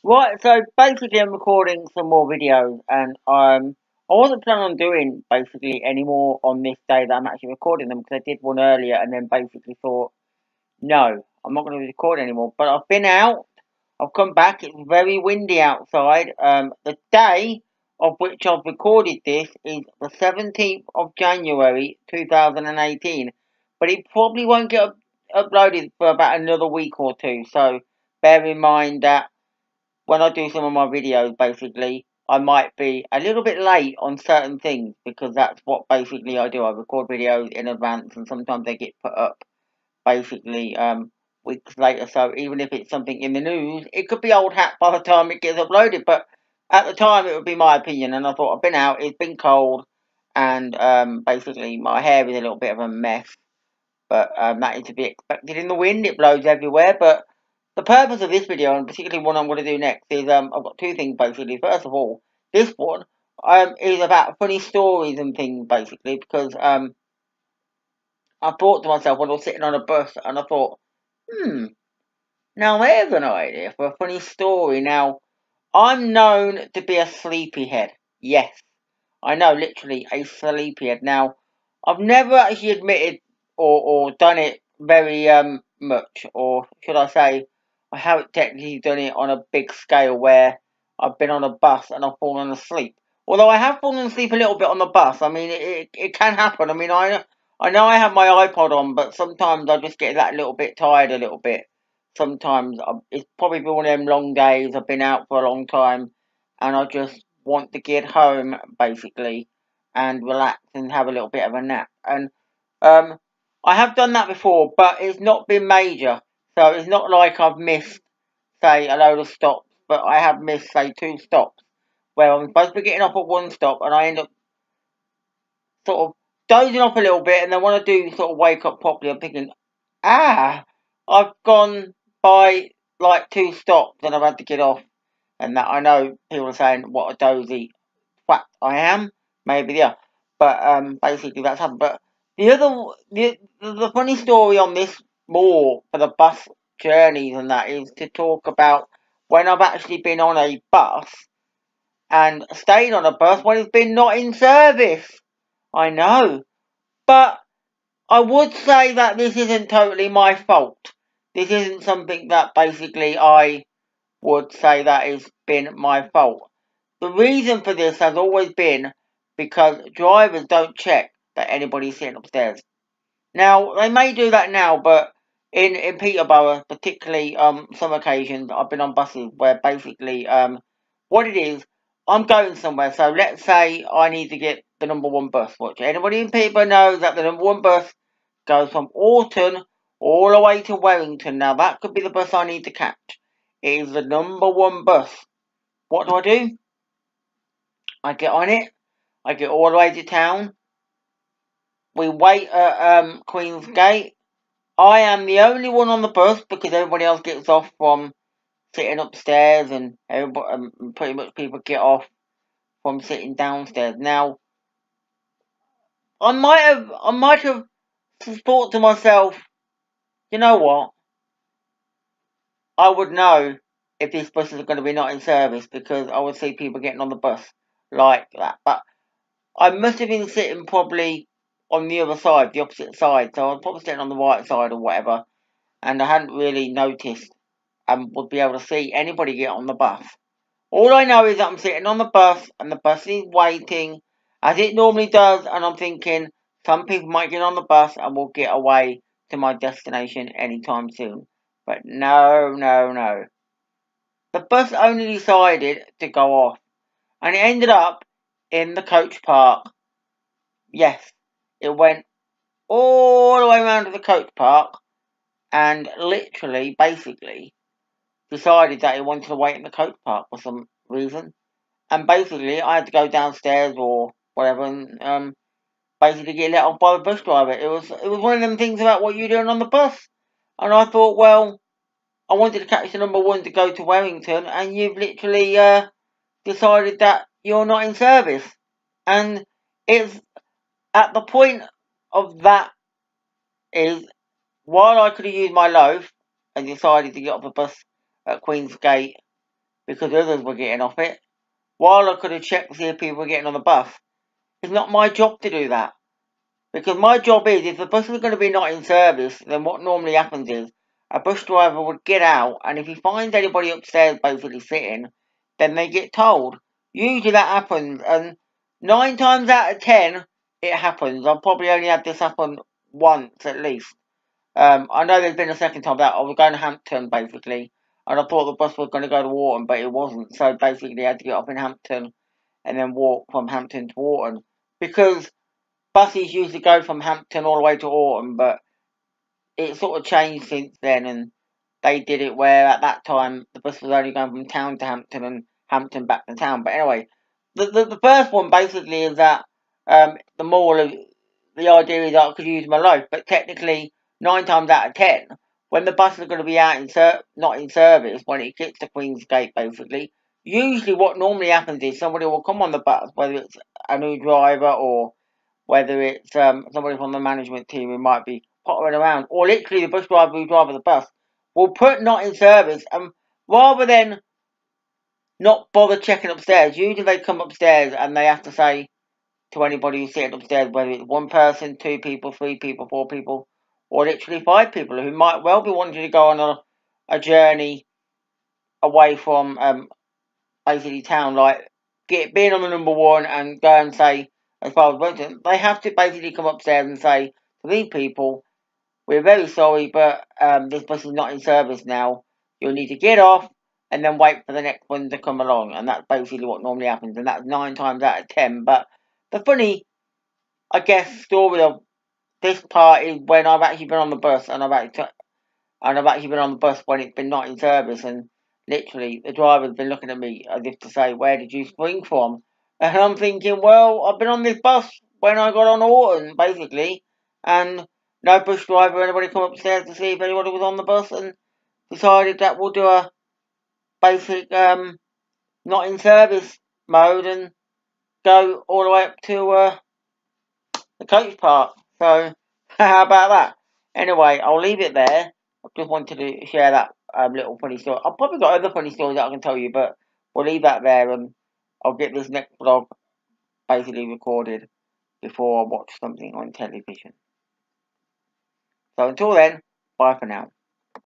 Right, so basically I'm recording some more videos and I wasn't planning on doing basically any more on this day that I'm actually recording them because I did one earlier and then basically thought, no, I'm not going to record anymore. But I've been out, I've come back, it's very windy outside. The day of which I've recorded this is the 17th of January 2018, but it probably won't get uploaded for about another week or two, so bear in mind that when I do some of my videos, basically, I might be a little bit late on certain things because that's what basically I do. I record videos in advance and sometimes they get put up basically weeks later. So even if it's something in the news, it could be old hat by the time it gets uploaded. But at the time, it would be my opinion. And I thought, I've been out, it's been cold, and basically my hair is a little bit of a mess. But that is to be expected in the wind. It blows everywhere. But the purpose of this video, and particularly what I'm going to do next, is I've got two things basically. First of all, this one is about funny stories and things basically because I thought to myself when I was sitting on a bus and I thought, now there's an idea for a funny story. Now I'm known to be a sleepyhead. Yes, I know, literally a sleepyhead. Now I've never actually admitted or done it very much, or should I say, I haven't technically done it on a big scale where I've been on a bus and I've fallen asleep. Although I have fallen asleep a little bit on the bus. I mean, it can happen. I mean, I know I have my iPod on, but sometimes I just get that little bit tired a little bit. Sometimes it's probably been one of them long days. I've been out for a long time, and I just want to get home basically and relax and have a little bit of a nap. And um, I have done that before, but it's not been major. So it's not like I've missed, say, a load of stops, but I have missed, say, two stops where I'm supposed to be getting off at one stop, and I end up sort of dozing off a little bit, and then when I do sort of wake up properly, I'm thinking, ah, I've gone by like two stops and I've had to get off. And that I know people are saying, what a dozy twat I am. Maybe, yeah. But basically that's happened. But the funny story on this more for the bus journeys and that is to talk about when I've actually been on a bus and stayed on a bus when it's been not in service. I know. But I would say that this isn't totally my fault. This isn't something that basically I would say that has been my fault. The reason for this has always been because drivers don't check that anybody's sitting upstairs. Now, they may do that now, but in Peterborough, particularly some occasions, I've been on buses where basically what it is, I'm going somewhere. So let's say I need to get the number one bus. Which anybody in Peterborough knows that the number one bus goes from Alton all the way to Warrington. Now, that could be the bus I need to catch. It is the number one bus. What do? I get on it. I get all the way to town. We wait at Queen's Gate. I am the only one on the bus because everybody else gets off from sitting upstairs, and everybody, pretty much people get off from sitting downstairs. Now, I might have thought to myself, you know what? I would know if these buses are going to be not in service because I would see people getting on the bus like that. But I must have been sitting probably on the other side, the opposite side. So I was probably sitting on the right side or whatever, and I hadn't really noticed and would be able to see anybody get on the bus. All I know is that I'm sitting on the bus and the bus is waiting as it normally does, and I'm thinking some people might get on the bus and will get away to my destination anytime soon. But no, no, no. The bus only decided to go off, and it ended up in the coach park. Yes, it went all the way around to the coach park and literally, basically, decided that it wanted to wait in the coach park for some reason. And basically, I had to go downstairs or whatever and basically get let off by the bus driver. It was one of them things about what you're doing on the bus. And I thought, well, I wanted to catch the number one to go to Warrington, and you've literally decided that you're not in service. And it's at the point of that is while I could have used my loaf and decided to get off the bus at Queen's Gate because others were getting off it, while I could have checked to see if people were getting on the bus. It's not my job to do that. Because my job is, if the bus is going to be not in service, then what normally happens is, a bus driver would get out, and if he finds anybody upstairs basically sitting, then they get told. Usually that happens, and 9 times out of 10, it happens. I've probably only had this happen once at least. I know there's been a second time that I was going to Hampton basically, and I thought the bus was going to go to Wharton, but it wasn't. So basically, I had to get off in Hampton and then walk from Hampton to Wharton, because buses usually go from Hampton all the way to Wharton, but it sort of changed since then, and they did it where at that time the bus was only going from town to Hampton and Hampton back to town. But anyway, the first one basically is that the moral of the idea is that I could use my life, but technically 9 times out of 10, when the bus is going to be out not in service when it gets to Queensgate, basically, usually what normally happens is somebody will come on the bus, whether it's a new driver or whether it's somebody from the management team who might be pottering around, or literally the bus driver who drives the bus, will put not in service, and rather than not bother checking upstairs, usually they come upstairs and they have to say to anybody who's sitting upstairs, whether it's one person, 2 people, 3 people, 4 people, or literally 5 people who might well be wanting to go on a journey away from basically town, like being on the number one and go and say, as far as Wellington, they have to basically come upstairs and say to these people, we're very sorry, but this bus is not in service now. You'll need to get off and then wait for the next one to come along. And that's basically what normally happens. And that's 9 times out of 10. But the funny, I guess, story of this part is when I've actually been on the bus and I've actually been on the bus when it's been not in service, and literally the driver's been looking at me as if to say, where did you spring from? And I'm thinking, well, I've been on this bus when I got on Autumn, basically, and no bus driver or anybody come upstairs to see if anybody was on the bus, and decided that we'll do a basic not in service mode and go all the way up to the coach part. So, how about that? Anyway, I'll leave it there. I just wanted to share that little funny story. I've probably got other funny stories that I can tell you, but we'll leave that there, and I'll get this next vlog basically recorded before I watch something on television. So until then, bye for now.